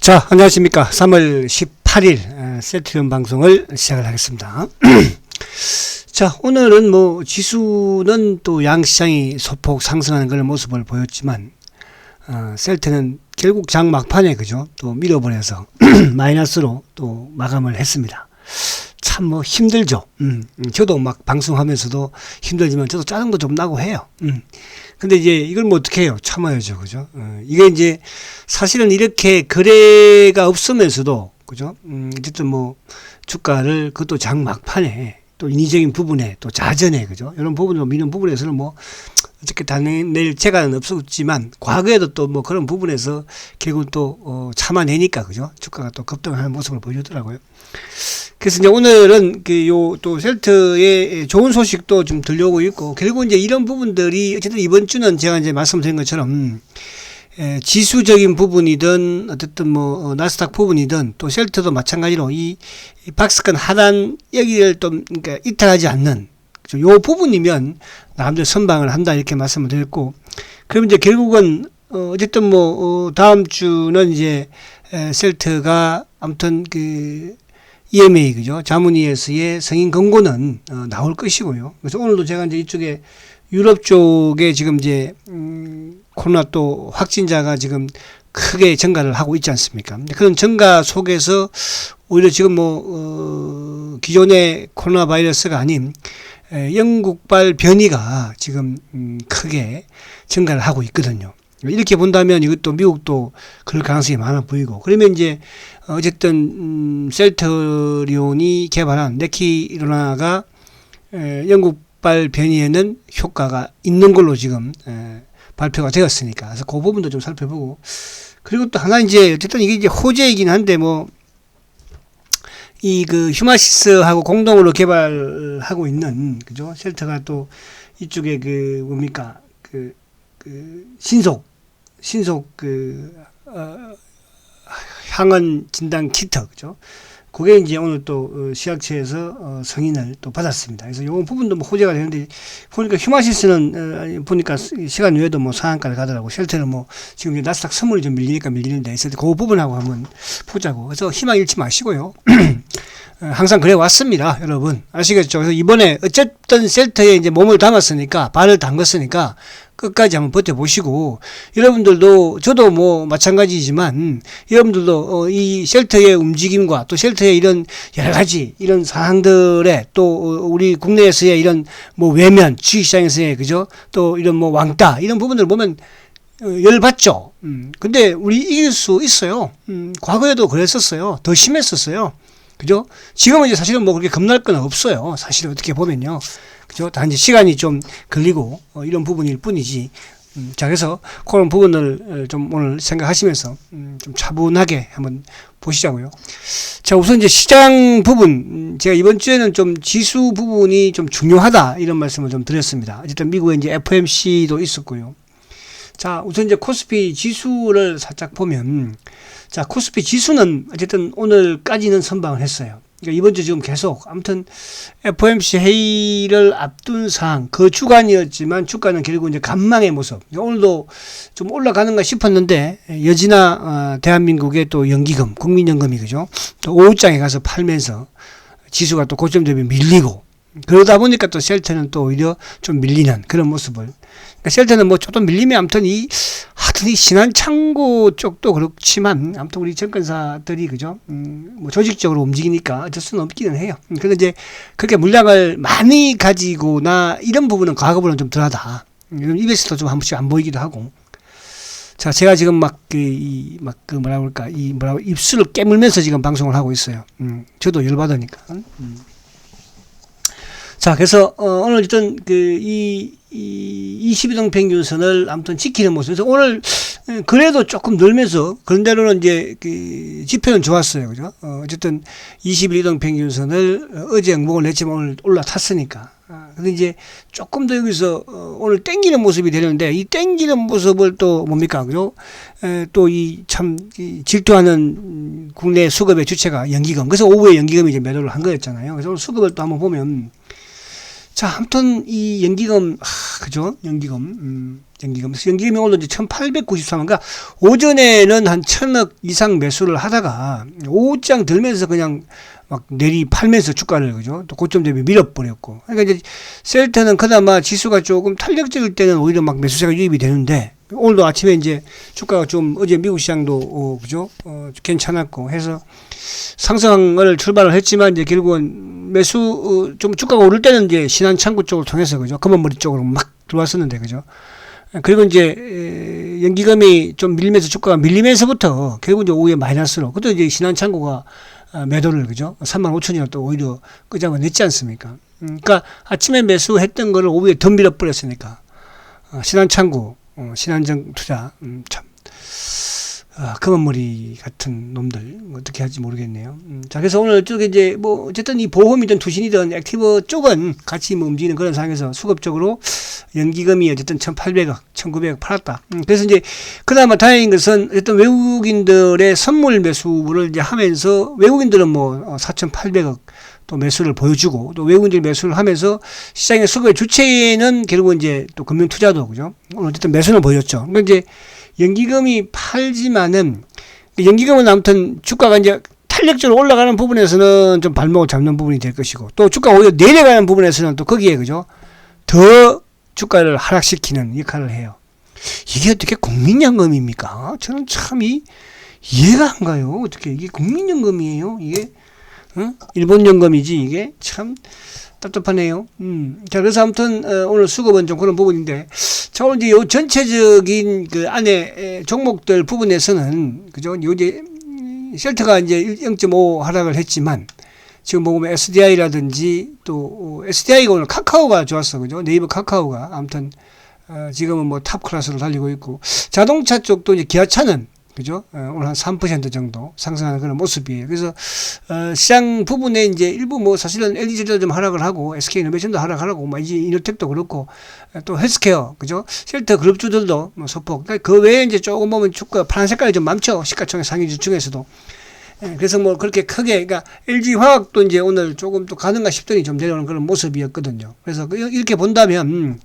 자, 안녕하십니까. 3월 18일 셀트리온 방송을 시작을 하겠습니다. 자, 오늘은 뭐 지수는 또 양시장이 소폭 상승하는 그런 모습을 보였지만 셀트는 결국 장 막판에 그죠, 또 밀어버려서 마이너스로 또 마감을 했습니다. 참 뭐 힘들죠. 저도 막 방송하면서도 힘들지만 저도 짜증도 좀 나고 해요. 근데 이제 이걸 뭐 어떻게 해요? 참아야죠. 그죠? 이게 이제 사실은 이렇게 거래가 없으면서도 그죠? 어쨌든 뭐 주가를 그것도 장 막판에 또 인위적인 부분에 또 자전에 그죠? 이런 부분으로 미는 부분에서는 뭐 어떻게 다낼 재간은 없었지만 과거에도 또 뭐 그런 부분에서 결국 또 참아내니까 그죠? 주가가 또 급등하는 모습을 보여주더라고요. 그래서 이제 오늘은 또 셀트의 좋은 소식도 좀 들려오고 있고, 결국 이제 이런 부분들이 어쨌든 이번 주는 제가 이제 말씀드린 것처럼 지수적인 부분이든 어쨌든 뭐 나스닥 부분이든 또 셀트도 마찬가지로 이 박스권 하단 여기를 좀 그러니까 이탈하지 않는 요 부분이면 나름대로 선방을 한다 이렇게 말씀을 드렸고, 그럼 이제 결국은 어쨌든 뭐 다음 주는 이제 셀트가 아무튼 EMA 그죠, 자문위에서의 승인 권고는 나올 것이고요. 그래서 오늘도 제가 이제 이쪽에 유럽 쪽에 지금 이제 코로나 또 확진자가 지금 크게 증가를 하고 있지 않습니까? 그런 증가 속에서 오히려 지금 뭐 기존의 코로나 바이러스가 아닌 영국발 변이가 지금 크게 증가를 하고 있거든요. 이렇게 본다면 이것도 미국도 그럴 가능성이 많아 보이고, 그러면 이제 어쨌든 셀트리온이 개발한 네키로나가 영국발 변이에는 효과가 있는 걸로 지금 발표가 되었으니까, 그래서 그 부분도 좀 살펴보고, 그리고 또 하나 이제 어쨌든 이게 이제 호재이긴 한데 뭐 이 휴마시스하고 공동으로 개발하고 있는 그죠, 셀트가 또 이쪽에 뭡니까 신속 항원 진단 키트 그죠, 그게 이제 오늘 또 시약처에서 승인을 또 받았습니다. 그래서 이 부분도 뭐 호재가 되는데, 보니까 휴마시스는 보니까 시간 외에도 뭐 상한가를 가더라고. 셀트는 뭐 지금 나스닥 선물이 좀 밀리는데 있을 때 그 부분하고 한번 보자고. 그래서 희망 잃지 마시고요. 항상 그래 왔습니다, 여러분. 아시겠죠? 그래서 이번에 어쨌든 셀트에 이제 몸을 담았으니까, 발을 담갔으니까 끝까지 한번 버텨보시고, 여러분들도, 저도 뭐 마찬가지지만, 여러분들도 이 셀트의 움직임과 또 셀트의 이런 여러 가지 이런 사항들에 또 우리 국내에서의 이런 뭐 외면, 주식시장에서의 그죠? 또 이런 뭐 왕따, 이런 부분들을 보면 열받죠. 근데 우리 이길 수 있어요. 과거에도 그랬었어요. 더 심했었어요. 그죠? 지금은 이제 사실은 뭐 그렇게 겁날 건 없어요. 사실은 어떻게 보면요. 그죠? 단지 시간이 좀 걸리고 이런 부분일 뿐이지. 자, 그래서 그런 부분을 좀 오늘 생각하시면서 좀 차분하게 한번 보시자고요. 자, 우선 이제 시장 부분, 제가 이번 주에는 좀 지수 부분이 좀 중요하다 이런 말씀을 좀 드렸습니다. 어쨌든 미국에 이제 FOMC도 있었고요. 자, 우선 이제 코스피 지수를 살짝 보면, 자, 코스피 지수는 어쨌든 오늘까지는 선방을 했어요. 그러니까 이번 주 지금 계속 아무튼 FOMC 회의를 앞둔 사항, 그 주간이었지만 주가는 결국 이제 간망의 모습. 오늘도 좀 올라가는가 싶었는데 여지나 대한민국의 또 연기금, 국민연금이 그죠, 또 오후장에 가서 팔면서 지수가 또 고점 대비 밀리고, 그러다 보니까 또 셀트는 또 오히려 좀 밀리는 그런 모습을. 그러니까 셀트는 뭐 조금 밀리면 아무튼 하여튼 이 신한창고 쪽도 그렇지만 아무튼 우리 증권사들이 그죠, 뭐 조직적으로 움직이니까 어쩔 수는 없기는 해요. 그런데 이제 그렇게 물량을 많이 가지고나 이런 부분은 과거보다는 좀 덜하다. 입에서도 좀 한 번씩 안 보이기도 하고. 자, 제가 지금 입술을 깨물면서 지금 방송을 하고 있어요. 저도 열받으니까. 자, 그래서 오늘 일단 이 22등 평균선을 아무튼 지키는 모습. 그래서 오늘 그래도 조금 늘면서, 그런대로는 이제 지표는 좋았어요, 그죠? 어쨌든 21등 평균선을 어제 응봉을 냈지만 오늘 올라탔으니까. 근데 이제 조금 더 여기서 오늘 땡기는 모습이 되는데, 이 땡기는 모습을 또 뭡니까, 그죠? 또 참 질투하는 국내 수급의 주체가 연기금. 그래서 오후에 연기금이 이제 매도를 한 거였잖아요. 그래서 오늘 수급을 또 한번 보면, 자, 아무튼 이 연기금, 그죠? 연기금. 그래서 연기금이 오늘 이제 1893원. 그러니까 오전에는 한 1000억 이상 매수를 하다가 오후장 들면서 그냥 막 내리 팔면서 주가를, 그죠? 또 고점 대비 밀어버렸고. 그러니까 이제 셀트는 그나마 지수가 조금 탄력적일 때는 오히려 막 매수세가 유입이 되는데, 오늘도 아침에 이제 주가가 좀 어제 미국 시장도, 그죠? 괜찮았고 해서 상승을 출발을 했지만 이제 결국은 매수, 좀 주가가 오를 때는 이제 신한창구 쪽을 통해서, 그죠? 검은머리 쪽으로 막 들어왔었는데, 그죠? 그리고 이제 연기금이 좀 밀리면서 주가가 밀리면서부터 결국 이제 오후에 마이너스로, 그것도 이제 신한창구가 매도를, 그죠? 35,000이나 또 오히려 끄잡아 냈지 않습니까? 그러니까 아침에 매수했던 거를 오후에 더 밀어버렸으니까 신한창구, 신한정 투자, 참 검은머리 같은 놈들 어떻게 할지 모르겠네요. 자, 그래서 오늘 쪽에 이제 뭐 어쨌든 이 보험이든 투신이든 액티브 쪽은 같이 뭐 움직이는 그런 상황에서 수급적으로 연기금이 어쨌든 1,800억, 1,900억 팔았다. 그래서 이제 그나마 다행인 것은 어쨌든 외국인들의 선물 매수를 이제 하면서 외국인들은 뭐 4,800억 또 매수를 보여주고 또 외국인들이 매수를 하면서 시장의 수급의 주체는 결국은 이제 또 금융투자도, 그죠? 오늘 어쨌든 매수는 보였죠. 그러니까 이제 연기금이 팔지만은, 연기금은 아무튼 주가가 이제 탄력적으로 올라가는 부분에서는 좀 발목을 잡는 부분이 될 것이고, 또 주가가 오히려 내려가는 부분에서는 또 거기에, 그죠? 더 주가를 하락시키는 역할을 해요. 이게 어떻게 국민연금입니까? 저는 참 이해가 안 가요. 어떻게 이게 국민연금이에요? 이게, 일본연금이지, 이게 참 답답하네요. 자, 그래서 아무튼 오늘 수급은 좀 그런 부분인데, 자, 오늘 이제 요 전체적인 그 안에 종목들 부분에서는, 그죠? 요제 셀트가 이제 0.5 하락을 했지만, 지금 보면 SDI라든지 또 SDI가 오늘 카카오가 좋았어, 그죠? 네이버 카카오가 아무튼 지금은 뭐 탑 클래스로 달리고 있고, 자동차 쪽도 이제 기아차는, 그죠? 오늘 한 3% 정도 상승하는 그런 모습이에요. 그래서, 시장 부분에 이제 일부 뭐 사실은 LG도 좀 하락을 하고, SK이노베이션도 하락을 하고, 뭐 이노텍도 그렇고, 또 헬스케어, 그죠? 셀터 그룹주들도 뭐 소폭. 그러니까 그 외에 이제 조금 보면 주가 파란 색깔이 좀 많죠. 시가총액 상위주 중에서도. 그래서 뭐 그렇게 크게, 그러니까 LG 화학도 이제 오늘 조금 또 가능가 싶더니 좀 내려오는 그런 모습이었거든요. 그래서 이렇게 본다면,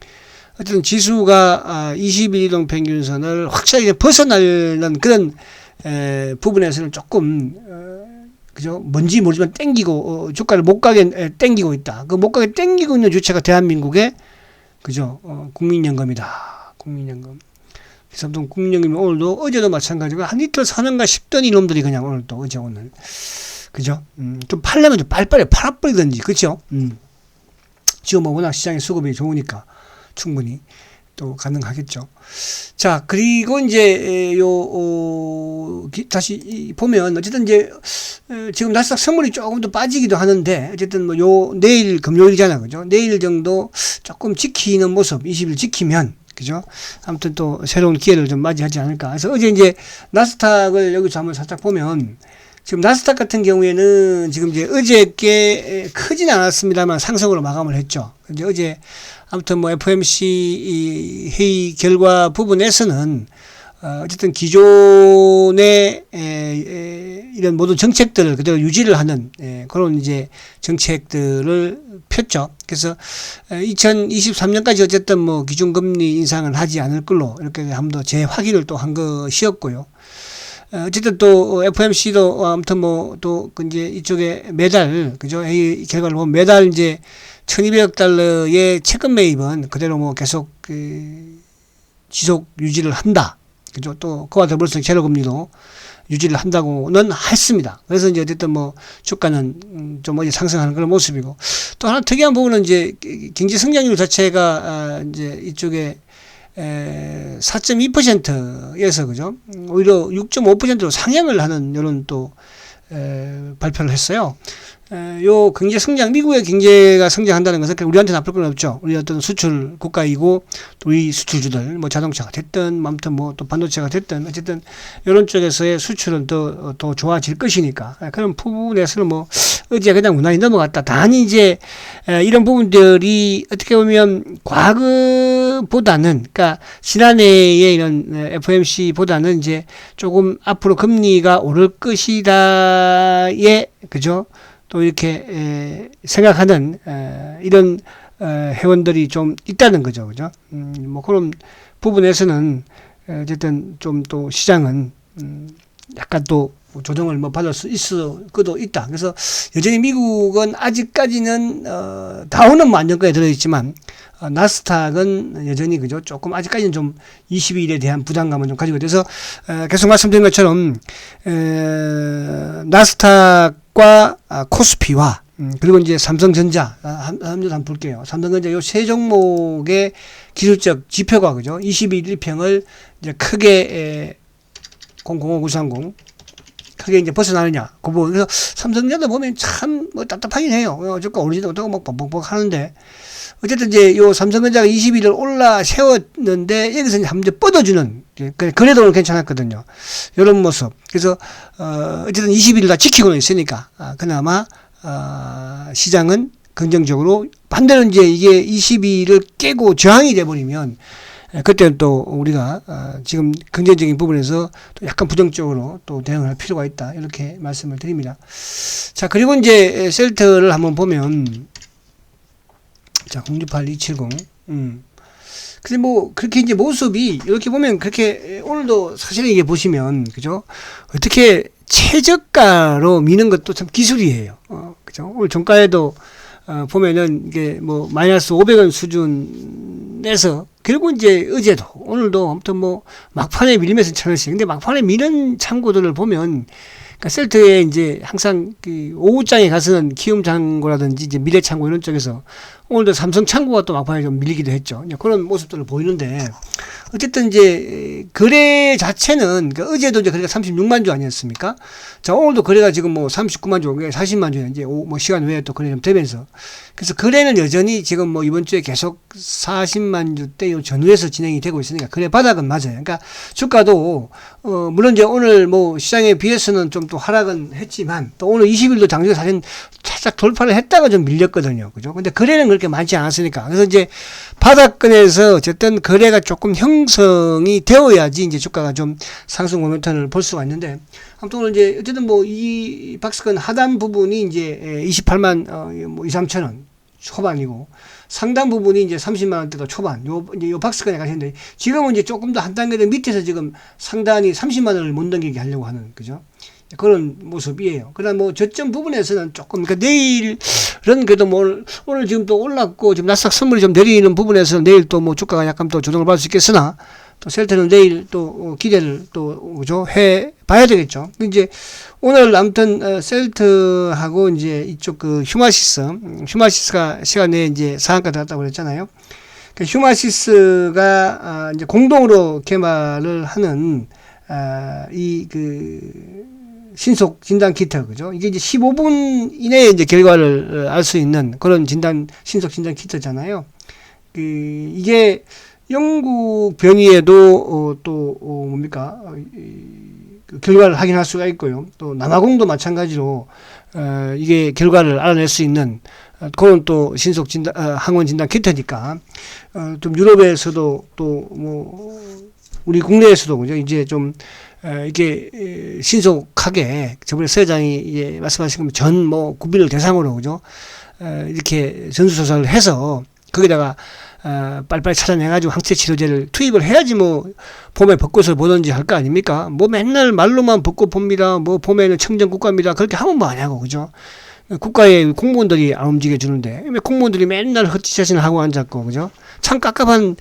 어쨌든 지수가 21 이동 평균선을 확실하게 벗어나는 그런 부분에서는 조금 그죠? 뭔지 모르지만 땡기고 주가를 못 가게 땡기고 있다. 그 못 가게 땡기고 있는 주체가 대한민국의, 그죠? 국민연금이다. 국민연금. 그래서 아무튼 국민연금이 오늘도 어제도 마찬가지고 한 이틀 사는가 싶더니 이놈들이 그냥 오늘 또 어제 오늘, 그죠? 좀 팔려면 좀 빨리빨리 팔아버리든지, 그죠? 지금 뭐 워낙 시장의 수급이 좋으니까 충분히 또 가능하겠죠. 자, 그리고 이제 다시 보면 어쨌든 이제 지금 나스닥 선물이 조금 더 빠지기도 하는데, 어쨌든 뭐 내일 금요일이잖아, 그죠? 내일 정도 조금 지키는 모습, 20일 지키면, 그죠? 아무튼 또 새로운 기회를 좀 맞이하지 않을까. 그래서 어제 이제 나스닥을 여기서 한번 살짝 보면, 지금 나스닥 같은 경우에는 지금 이제 어저께 크지는 않았습니다만 상승으로 마감을 했죠. 이제 어제 아무튼 뭐 FOMC 회의 결과 부분에서는 어쨌든 기존의 이런 모든 정책들을 그대로 유지를 하는 그런 이제 정책들을 폈죠. 그래서 2023년까지 어쨌든 뭐 기준금리 인상을 하지 않을 걸로 이렇게 한 번 더 재확인을 또 한 것이었고요. 어쨌든 또 FOMC도 아무튼 뭐 또 이제 이쪽에 매달, 그죠? 회의 결과를 보면 매달 이제 1200억 달러의 채권 매입은 그대로 뭐 계속 지속 유지를 한다. 그죠? 또 그와 더불어서 제로금리도 유지를 한다고는 했습니다. 그래서 이제 어쨌든 뭐 주가는 좀 어제 상승하는 그런 모습이고, 또 하나 특이한 부분은 이제 경제 성장률 자체가 이제 이쪽에 4.2%에서, 그죠? 오히려 6.5%로 상향을 하는 이런 또 발표를 했어요. 요 경제 성장, 미국의 경제가 성장한다는 것은 우리한테 나쁠 건 없죠. 우리 어떤 수출 국가이고 또 우리 수출주들 뭐 자동차가 됐든 아무튼 뭐 또 반도체가 됐든 어쨌든 이런 쪽에서의 수출은 더 좋아질 것이니까, 그런 부분에서는 뭐 어제 그냥 무난히 넘어갔다. 단지 이제 이런 부분들이 어떻게 보면 과거보다는, 그러니까 지난해의 이런 FOMC보다는 이제 조금 앞으로 금리가 오를 것이다에, 그죠? 또 이렇게 생각하는 이런 회원들이 좀 있다는 거죠. 그죠? 뭐 그런 부분에서는 어쨌든 좀 또 시장은 약간 또 조정을 뭐 받을 수 있을 것도 있다. 그래서 여전히 미국은 아직까지는 다우는 뭐 안정권에 들어있지만 나스닥은 여전히 그죠, 조금 아직까지는 좀 22일에 대한 부담감을 좀 가지고 있어서 계속 말씀드린 것처럼 나스닥과 코스피와 그리고 이제 삼성전자 한번 볼게요. 삼성전자 요 세 종목의 기술적 지표가 그죠, 22일 1평을 이제 크게 005930 크게 이제 벗어나느냐. 그 부분. 그래서 삼성전자 보면 참 뭐 답답하긴 해요. 어쨌건 오르지도 못하고 막 뻑뻑 하는데. 어쨌든 이제 요 삼성전자가 20일을 올라 세웠는데 여기서 이제 한번 뻗어주는, 그래도 오늘 괜찮았거든요. 이런 모습. 그래서, 어쨌든 20일을 다 지키고는 있으니까, 그나마, 시장은 긍정적으로, 반대로 이제 이게 22일을 깨고 저항이 돼버리면, 그때는 또 우리가 지금 긍정적인 부분에서 또 약간 부정적으로 또 대응할 필요가 있다, 이렇게 말씀을 드립니다. 자, 그리고 이제 셀트를 한번 보면, 자, 068270 근데 뭐 그렇게 이제 모습이 이렇게 보면 그렇게, 오늘도 사실은 이게 보시면 그죠, 어떻게 최저가로 미는 것도 참 기술이에요. 그죠, 오늘 종가에도 보면은 이게 뭐 마이너스 500원 수준에서 결국 이제 어제도 오늘도 아무튼 뭐 막판에 밀리면서 1,000원씩. 근데 막판에 미는 창고들을 보면, 그러니까 셀트에 이제 항상 그 오후장에 가서는 키움 창고라든지 이제 미래 창고 이런 쪽에서 오늘도 삼성 창고가 또 막판에 좀 밀리기도 했죠. 그런 모습들을 보이는데, 어쨌든 이제 거래 자체는, 그러니까 어제도 이제 거래가 36만 주 아니었습니까? 자, 오늘도 거래가 지금 뭐 39만 주, 40만 주에 이제 뭐 시간 외에 또 거래 좀 되면서, 그래서 거래는 여전히 지금 뭐 이번 주에 계속 40만 주대 요 전후에서 진행이 되고 있으니까 거래 바닥은 맞아요. 그러니까 주가도 물론 이제 오늘 뭐 시장에 비해서는 좀 또 하락은 했지만, 또 오늘 20일도 장중에 사실 살짝 돌파를 했다가 좀 밀렸거든요. 그죠? 근데 거래는 그렇게 많지 않았으니까. 그래서 이제 바닥권에서 어쨌든 거래가 조금 형성이 되어야지 이제 주가가 좀 상승 모멘텀을 볼 수가 있는데, 아무튼 오늘 이제 어쨌든 뭐 이 박스권 하단 부분이 이제 28만 뭐 2, 3천 원 초반이고, 상단 부분이 이제 30만 원대도 초반, 이제 요 박스권에 가시는데, 지금은 이제 조금 더 한 단계 더 밑에서 지금 상단이 30만 원을 못 넘기게 하려고 하는, 그죠? 그런 모습이에요. 그다음 뭐 저점 부분에서는 조금, 그러니까 내일은 그래도 뭐 오늘 지금 또 올랐고, 지금 나스닥 선물이 좀 내리는 부분에서 내일 또 뭐 주가가 약간 또 조정을 받을 수 있겠으나, 또 셀트는 내일 또 기대를 또 그죠, 해 봐야 되겠죠. 이제 오늘 아무튼 셀트하고 이제 이쪽 그 휴마시스가 시간 내에 이제 상한가 들었다고 그랬잖아요. 그 휴마시스가 이제 공동으로 개발을 하는 이 그 신속 진단 키트, 그죠? 이게 이제 15분 이내에 이제 결과를 알 수 있는 그런 신속 진단 키트잖아요. 이게 영국 변이에도 또 뭡니까? 그 결과를 확인할 수가 있고요. 또 남아공도 마찬가지로 이게 결과를 알아낼 수 있는 그런 또 신속 진단 항원 진단 키트니까, 좀 유럽에서도 또 뭐 우리 국내에서도 그죠, 이제 좀 이게 신속하게, 저번에 서회장이 이제 말씀하신 전 뭐 국민을 대상으로 그죠, 이렇게 전수조사를 해서 거기다가 빨리빨리 찾아내가지고 항체 치료제를 투입을 해야지 뭐 봄에 벚꽃을 보든지 할 거 아닙니까? 뭐 맨날 말로만 벚꽃 봅니다, 뭐 봄에는 청정 국가입니다, 그렇게 하면 뭐 하냐고, 그죠? 국가의 공무원들이 안 움직여 주는데 왜 공무원들이 맨날 헛짓짓을 하고 앉았고, 그죠? 참 깝깝한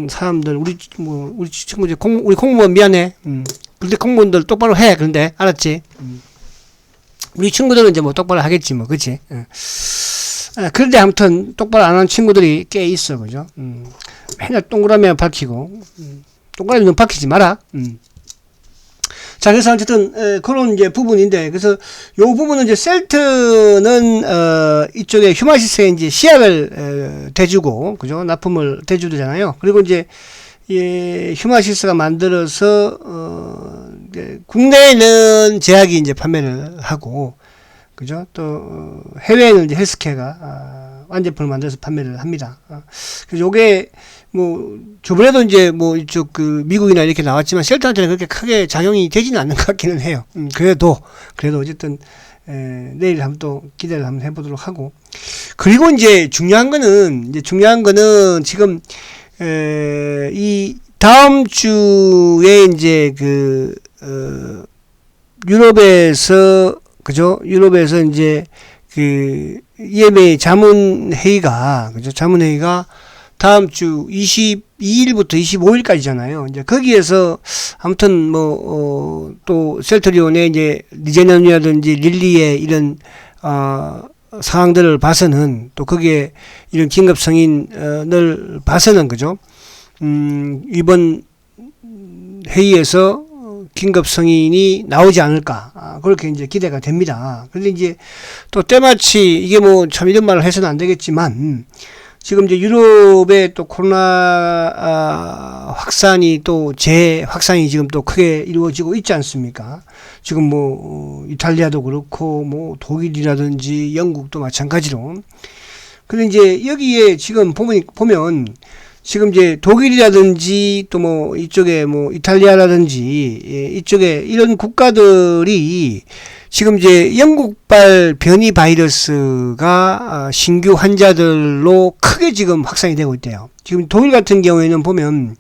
사람들, 우리 친구들, 우리 공무원 미안해. 근데 공무원들 똑바로 해. 그런데 알았지? 우리 친구들은 이제 뭐 똑바로 하겠지 뭐, 그치? 그런데 아무튼 똑바로 안 하는 친구들이 꽤 있어, 그죠? 맨날 동그라미만 밝히고, 동그라미는 밝히지 마라. 자, 그래서 어쨌든 그런 이제 부분인데, 그래서 요 부분은 이제 셀트는 이쪽에 휴마시스에 이제 시약을 대주고, 그죠? 납품을 대주잖아요. 그리고 이제 휴마시스가 만들어서 국내에는 제약이 이제 판매를 하고, 그죠? 또 해외에는 이제 헬스케어가 완제품을 만들어서 판매를 합니다. 그래서 요게 뭐 저번에도 이제 뭐 이쪽 그 미국이나 이렇게 나왔지만 셀트한테는 그렇게 크게 작용이 되지는 않는 것 같기는 해요. 그래도 어쨌든 내일 한번 또 기대를 한번 해보도록 하고. 그리고 이제 중요한 거는 지금 이 다음 주에 이제 유럽에서 이제 EMA 자문회의가 다음 주 22일부터 25일까지잖아요. 이제 거기에서 아무튼 또 셀트리온의 이제 리제넌이라든지 릴리의 이런 상황들을 봐서는, 또 거기에 이런 긴급 승인을 봐서는 이번 회의에서 긴급 승인이 나오지 않을까, 그렇게 이제 기대가 됩니다. 그런데 이제 또 때마치 이게 참 이런 말을 해서는 안 되겠지만, 지금 이제 유럽의 또 코로나 확산이 또 재확산이 지금 또 크게 이루어지고 있지 않습니까? 지금 이탈리아도 그렇고 독일이라든지 영국도 마찬가지로. 근데 이제 여기에 지금 보면 지금 이제 독일이라든지 또 이쪽에 이탈리아라든지 이쪽에 이런 국가들이 지금 이제 영국발 변이 바이러스가 신규 환자들로 크게 지금 확산이 되고 있대요. 지금 독일 같은 경우에는 보면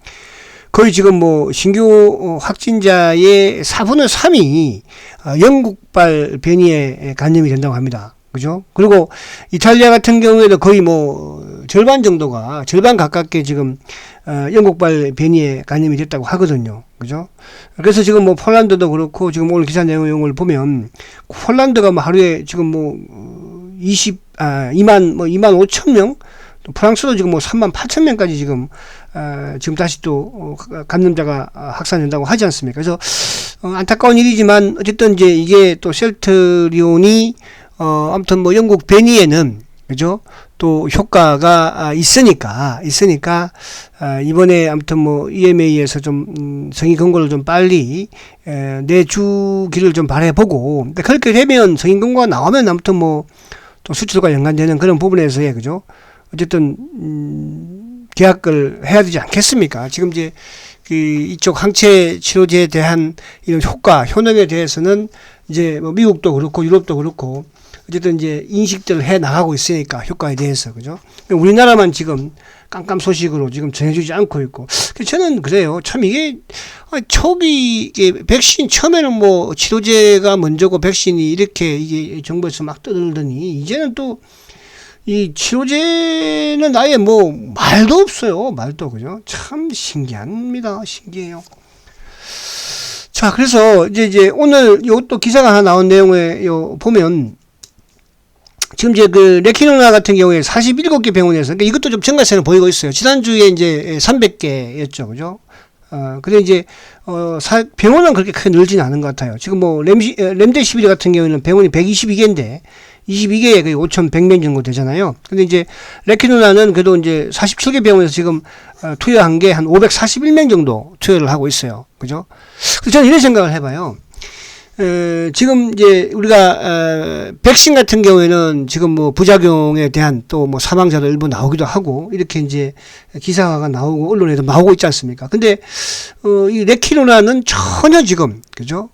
거의 지금 신규 확진자의 4분의 3이 영국발 변이에 감염이 된다고 합니다. 그죠? 그리고 이탈리아 같은 경우에도 거의 절반 가깝게 지금 영국발 변이에 감염이 됐다고 하거든요. 그죠? 그래서 지금 폴란드도 그렇고, 지금 오늘 기사 내용을 보면 폴란드가 하루에 지금 2만 5천 명, 또 프랑스도 지금 3만 8천 명까지 지금 다시 또 감염자가 확산된다고 하지 않습니까? 그래서 안타까운 일이지만 어쨌든 이제 이게 또 셀트리온이 아무튼 영국 변이에는, 그죠? 또 효과가 있으니까 이번에 아무튼 EMA에서 좀 승인 권고를 좀 빨리 내주기를 좀 바라보고, 그렇게 되면 승인 권고가 나오면 아무튼 또 수출과 연관되는 그런 부분에서의, 그죠? 어쨌든 계약을 해야 되지 않겠습니까? 지금 이제 이쪽 항체 치료제에 대한 이런 효능에 대해서는 이제 미국도 그렇고 유럽도 그렇고 어쨌든 이제 인식들을 해 나가고 있으니까, 효과에 대해서, 그죠? 우리나라만 지금 깜깜 소식으로 지금 전해주지 않고 있고. 저는 그래요. 참 이게 백신 처음에는 치료제가 먼저고 백신이 이렇게 이게 정부에서 막 떠들더니 이제는 또 이 치료제는 아예 말도 없어요. 말도, 그죠? 참 신기해요. 자, 그래서 이제 오늘 또 기사가 하나 나온 내용에 보면, 지금 이제 레키노나 같은 경우에 47개 병원에서, 그러니까 이것도 좀 증가세는 보이고 있어요. 지난주에 이제 300개였죠. 그죠? 근데 이제, 병원은 그렇게 크게 늘지는 않은 것 같아요. 지금 렘데시비르 같은 경우에는 병원이 122개인데, 22개에 거의 5,100명 정도 되잖아요. 근데 이제, 레키노나는 그래도 이제 47개 병원에서 지금, 투여한 게 한 541명 정도 투여를 하고 있어요. 그죠? 그래서 저는 이런 생각을 해봐요. 지금 이제 우리가 백신 같은 경우에는 지금 부작용에 대한 또 사망자도 일부 나오기도 하고, 이렇게 이제 기사가 나오고 언론에도 나오고 있지 않습니까? 근데 이 레키노나는 전혀 지금, 그죠?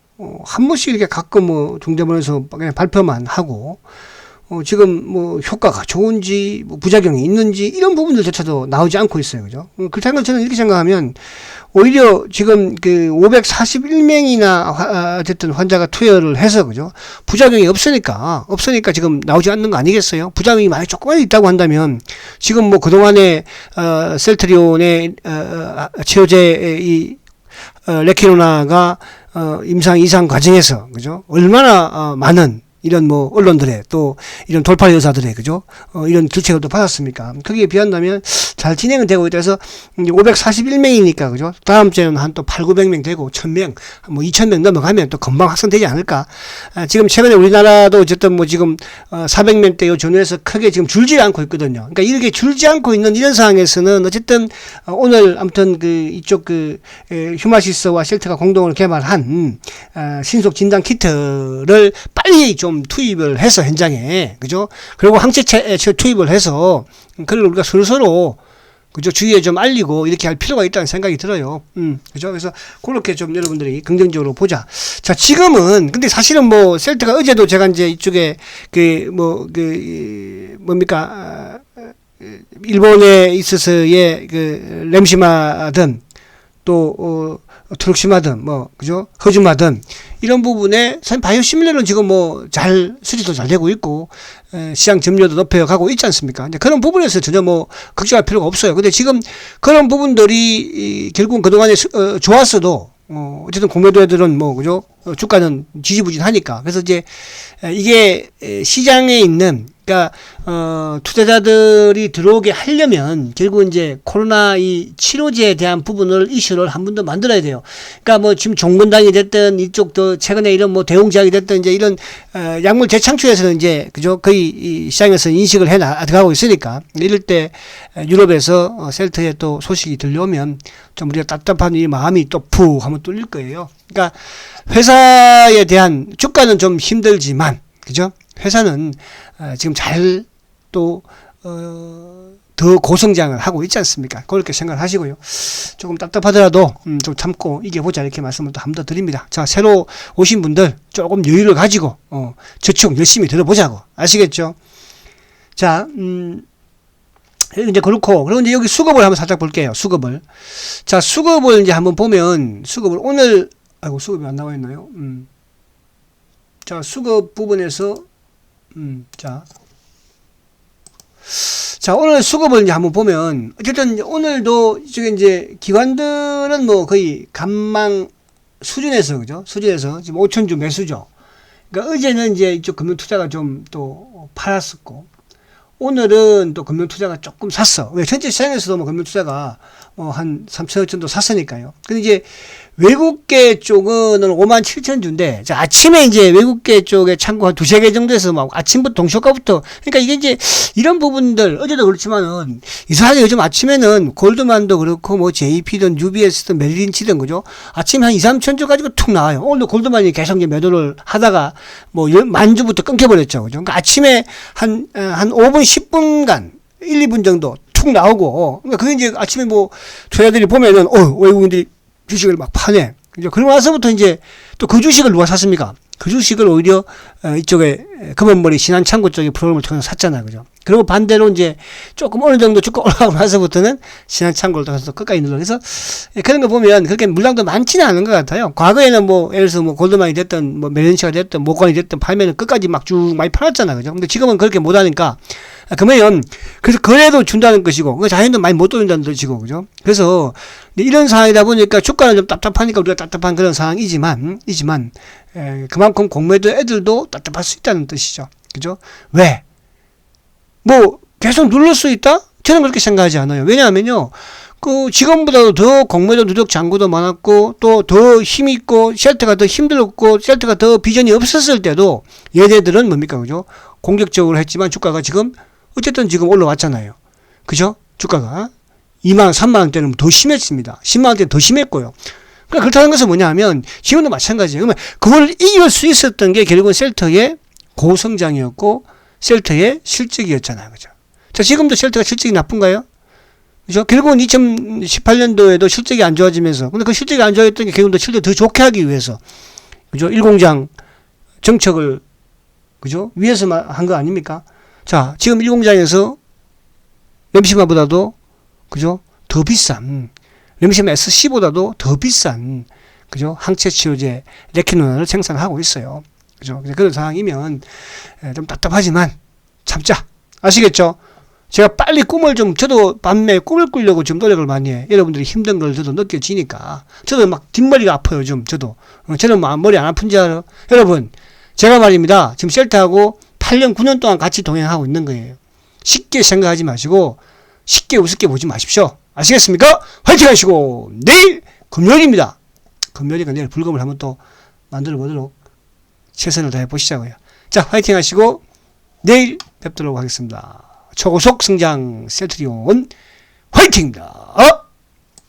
한 번씩 이렇게 가끔 중대본에서 그냥 발표만 하고, 지금 효과가 좋은지 부작용이 있는지 이런 부분들조차도 나오지 않고 있어요. 그죠? 그렇다면 저는 이렇게 생각하면, 오히려 지금 541명이나 어쨌든 환자가 투여를 해서, 그죠? 부작용이 없으니까 지금 나오지 않는 거 아니겠어요? 부작용이 많이 조금만 있다고 한다면, 지금 그동안에 셀트리온의 치료제 레키노나가 임상 이상 과정에서, 그죠? 얼마나 많은 이런 언론들의 또 이런 돌파 여사들의, 그죠? 이런 질책을 또 받았습니까? 거기에 비한다면 잘 진행은 되고 있다 해서 541명이니까, 그죠? 다음 주에는 한 또 800~900명 되고 1000명, 2000명 넘어가면 또 금방 확산되지 않을까? 지금 최근에 우리나라도 어쨌든 지금 400명대 전후에서 크게 지금 줄지 않고 있거든요. 그러니까 이렇게 줄지 않고 있는 이런 상황에서는 어쨌든 오늘 아무튼 이쪽 휴마시스와 셀트가 공동으로 개발한 신속 진단 키트를 빨리 좀 투입을 해서 현장에, 그죠? 그리고 항체 투입을 해서 그걸 우리가 서로 그죠? 주위에 좀 알리고 이렇게 할 필요가 있다는 생각이 들어요. 그죠? 그래서 그렇게 좀 여러분들이 긍정적으로 보자. 자, 지금은 근데 사실은 뭐 셀트가 어제도 제가 이제 이쪽에 뭡니까? 일본에 있어서의 그 램시마든 또 트룩시마든 뭐 그죠? 허즈마든 이런 부분에 사실 바이오 시뮬러는 지금 뭐 잘 수리도 잘 되고 있고 시장 점유율도 높여가고 있지 않습니까? 이제 그런 부분에서 전혀 뭐 걱정할 필요가 없어요. 근데 지금 그런 부분들이 결국은 그동안에 좋았어도 어쨌든 공매도애들은 뭐 그죠? 주가는 지지부진하니까. 그래서 이제 이게 시장에 있는 그러니까 투자자들이 들어오게 하려면 결국 이제 코로나 이 치료제에 대한 부분을 이슈를 한 번 더 만들어야 돼요. 그러니까 뭐 지금 종근당이 됐든 이쪽 또 최근에 이런 뭐 대웅제약이 됐든 이제 이런 약물 재창출에서는 이제 그죠? 거의 이 시장에서 인식을 해 나가고 있으니까 이럴 때 유럽에서 셀트에 또 소식이 들려오면 좀 우리가 답답한 이 마음이 또 푹 한번 뚫릴 거예요. 그러니까 회사에 대한 주가는 좀 힘들지만 그죠? 회사는 지금 잘 또 더 고성장을 하고 있지 않습니까? 그렇게 생각을 하시고요. 조금 답답하더라도 좀 참고 이겨보자 이렇게 말씀을 또 한 번 더 드립니다. 자, 새로 오신 분들 조금 여유를 가지고 저축 열심히 들어보자고 아시겠죠? 자, 이제 그렇고 그리고 이제 여기 수급을 한번 살짝 볼게요. 수급을. 자, 수급을 이제 한번 보면 수급을 오늘 아이고 수급이 안 나와 있나요? 자, 수급 부분에서 자, 오늘 수급을 이제 한번 보면, 어쨌든 오늘도, 이제 기관들은 뭐 거의 간망 수준에서, 그죠? 수준에서 지금 5천주 매수죠. 그러니까 어제는 이제 이쪽 금융투자가 좀 또 팔았었고, 오늘은 또 금융투자가 조금 샀어. 왜? 전체 시장에서도 뭐 금융투자가 한 3천억 정도 샀으니까요. 근데 이제 외국계 쪽은 57,000주인데, 자, 아침에 이제 외국계 쪽에 창구 한 두세 개 정도에서 막 아침부터 동시효과부터, 그러니까 이게 이제 이런 부분들, 어제도 그렇지만은, 이상하게 요즘 아침에는 골드만도 그렇고, 뭐 JP든 UBS든 메릴린치든 그죠? 아침에 한 2, 3천주 가지고 툭 나와요. 오늘도 골드만이 계속 이제 매도를 하다가, 뭐, 만주부터 끊겨버렸죠. 그죠? 그러니까 아침에 한 5분, 10분간, 1, 2분 정도 툭 나오고, 그러니까 그게 이제 아침에 뭐, 투자자들이 보면은, 외국인들이 주식을 막 파네. 그죠? 그러고 나서부터 이제 또 그 주식을 누가 샀습니까? 그 주식을 오히려 이쪽에 검은머리 신한창고 쪽에 프로그램을 통해서 샀잖아요. 그죠? 그리고 반대로 이제 조금 어느 정도 주가 올라가고 나서부터는 신한창고를 통해서 끝까지 눌러. 그래서 그런 거 보면 그렇게 물량도 많지는 않은 것 같아요. 과거에는 뭐 예를 들어서 뭐 골드만이 됐든 뭐 메렌시가 됐든 모건이 됐든 팔면은 끝까지 막 쭉 많이 팔았잖아요. 그죠? 근데 지금은 그렇게 못하니까 그러면 그래서 거래도 준다는 것이고 그 자연도 많이 못 돌린다는 뜻이고 그죠? 그래서 이런 상황이다 보니까 주가는 좀 답답하니까 우리가 답답한 그런 상황이지만 그만큼 공매도 애들도 답답할 수 있다는 뜻이죠. 그죠? 왜? 뭐 계속 누를 수 있다? 저는 그렇게 생각하지 않아요. 왜냐하면요. 그 지금보다도 더 공매도 누적 잔고도 많았고 또 더 힘이 있고 쉘터가 더 힘들었고 쉘터가 더 비전이 없었을 때도 얘네들은 뭡니까? 그죠? 공격적으로 했지만 주가가 지금 어쨌든 지금 올라왔잖아요. 그죠? 주가가 2만원, 3만원대는 더 심했습니다. 10만원대는 더 심했고요. 그러니까 그렇다는 것은 뭐냐 하면 지금도 마찬가지예요. 그러면 그걸 이길 수 있었던 게 결국은 셀터의 고성장이었고 셀터의 실적이었잖아요. 그죠? 자, 지금도 셀터가 실적이 나쁜가요? 그죠? 결국은 2018년도에도 실적이 안 좋아지면서 근데 그 실적이 안 좋아졌던 게 결국은 실적을 더 좋게 하기 위해서 그죠? 1공장 정책을 그죠? 위해서 한 거 아닙니까? 자, 지금 1공장에서 램시마보다도 그죠? 더 비싼 램시마 SC보다도 더 비싼 그죠? 항체 치료제 레키노나를 생산하고 있어요. 그죠? 그런 상황이면 좀 답답하지만 참자. 아시겠죠? 제가 빨리 꿈을 좀 저도 밤에 꿈을 꾸려고 지금 노력을 많이 해. 여러분들이 힘든 걸 저도 느껴지니까 저도 막 뒷머리가 아파요. 좀 저도 저는 뭐 머리 안 아픈지 알아요? 여러분 제가 말입니다. 지금 셀트하고 8년 9년 동안 같이 동행하고 있는 거예요. 쉽게 생각하지 마시고 쉽게 우습게 보지 마십시오. 아시겠습니까? 화이팅 하시고 내일 금요일입니다. 금요일이니까 내일 불금을 한번 또 만들어 보도록 최선을 다해 보시자고요. 자, 화이팅 하시고 내일 뵙도록 하겠습니다. 초고속 성장 셀트리온 화이팅입니다.